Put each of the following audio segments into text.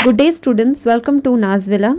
Good day students, welcome to Nazvilla.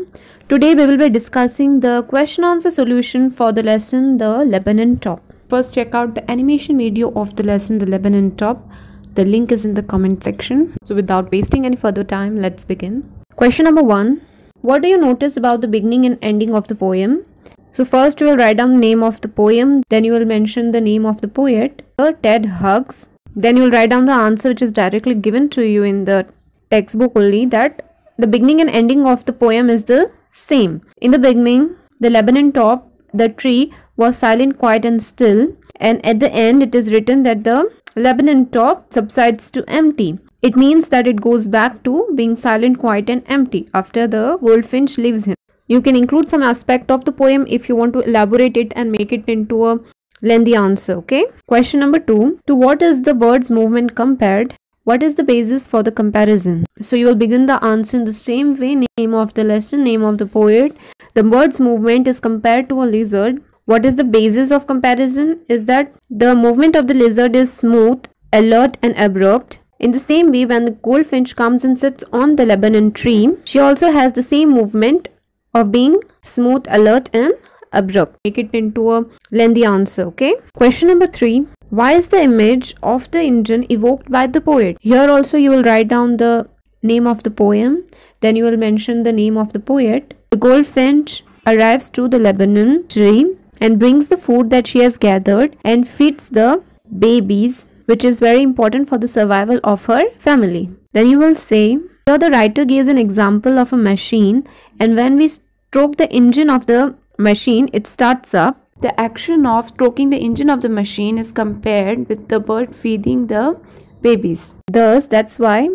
Today we will be discussing the question answer solution for the lesson The Lebanon Top. First check out the animation video of the lesson The Lebanon Top. The link is in the comment section. So without wasting any further time, let's begin. Question number 1. What do you notice about the beginning and ending of the poem? So first you will write down the name of the poem, then you will mention the name of the poet, Ted Hughes. Then you will write down the answer which is directly given to you in the textbook only, that the beginning and ending of the poem is the same. In the beginning, the Lebanon top, the tree, was silent, quiet and still, and at the end it is written that the Lebanon top subsides to empty. It means that it goes back to being silent, quiet and empty after the goldfinch leaves him. You can include some aspect of the poem if you want to elaborate it and make it into a lengthy answer, okay? Question number 2. To what is the bird's movement compared? What is the basis for the comparison? So you will begin the answer in the same way. Name of the lesson, name of the poet. The bird's movement is compared to a lizard. What is the basis of comparison? Is that the movement of the lizard is smooth, alert and abrupt. In the same way, when the goldfinch comes and sits on the Lebanon tree, she also has the same movement of being smooth, alert and abrupt. Make it into a lengthy answer, okay? Question number 3. Why is the image of the engine evoked by the poet? Here also you will write down the name of the poem. Then you will mention the name of the poet. The goldfinch arrives to the Lebanon tree and brings the food that she has gathered and feeds the babies, which is very important for the survival of her family. Then you will say, here the writer gives an example of a machine, and when we stroke the engine of the machine, it starts up. The action of stroking the engine of the machine is compared with the bird feeding the babies. Thus, that's why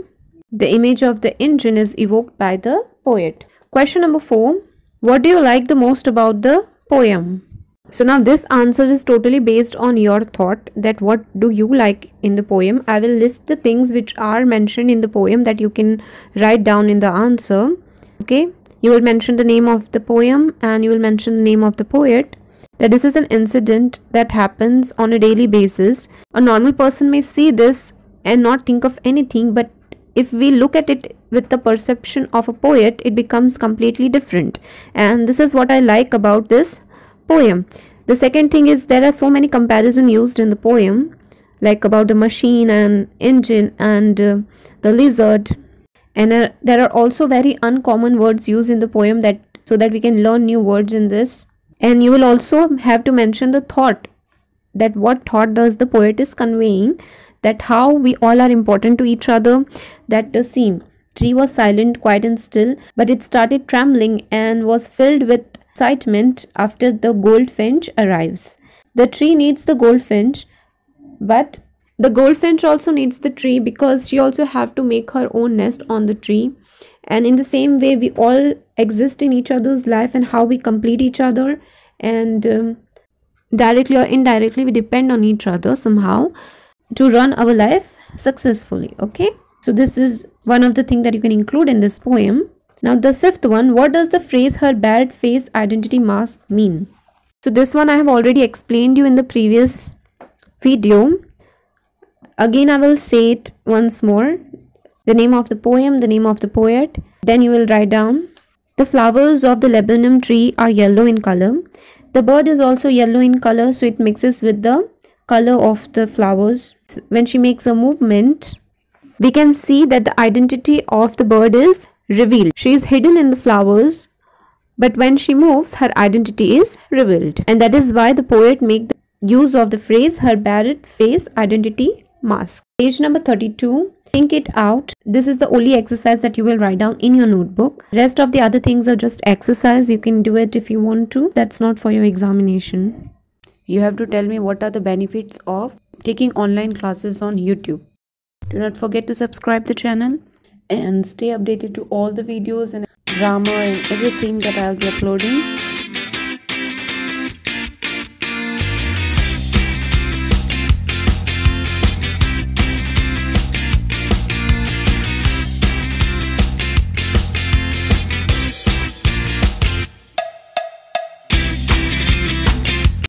the image of the engine is evoked by the poet. Question number 4. What do you like the most about the poem? So now this answer is totally based on your thought, that what do you like in the poem. I will list the things which are mentioned in the poem that you can write down in the answer. Okay, you will mention the name of the poem and you will mention the name of the poet. That this is an incident that happens on a daily basis. A normal person may see this and not think of anything, but if we look at it with the perception of a poet, it becomes completely different. And this is what I like about this poem. The second thing is there are so many comparisons used in the poem, like about the machine and engine and the lizard. And there are also very uncommon words used in the poem, that so that we can learn new words in this. And you will also have to mention the thought, that what thought does the poet is conveying, that how we all are important to each other. That the scene, tree was silent, quiet and still, but it started trembling and was filled with excitement after the goldfinch arrives. The tree needs the goldfinch, but the goldfinch also needs the tree, because she also have to make her own nest on the tree. And in the same way, we all exist in each other's life and how we complete each other, and directly or indirectly we depend on each other somehow to run our life successfully. Okay, so this is one of the things that you can include in this poem. Now the fifth one, what does the phrase her bad face identity mask mean? So this one I have already explained you in the previous video. Again I will say it once more. The name of the poem, the name of the poet. Then you will write down, the flowers of the Lebanon tree are yellow in color. The bird is also yellow in color, so it mixes with the color of the flowers. When she makes a movement, we can see that the identity of the bird is revealed. She is hidden in the flowers, but when she moves, her identity is revealed. And that is why the poet makes the use of the phrase her bad face identity mask. Page number 32. Think it out. This is the only exercise that you will write down in your notebook. Rest of the other things are just exercise. You can do it if you want to. That's not for your examination. You have to tell me what are the benefits of taking online classes on YouTube. Do not forget to subscribe the channel and stay updated to all the videos and grammar and everything that I'll be uploading.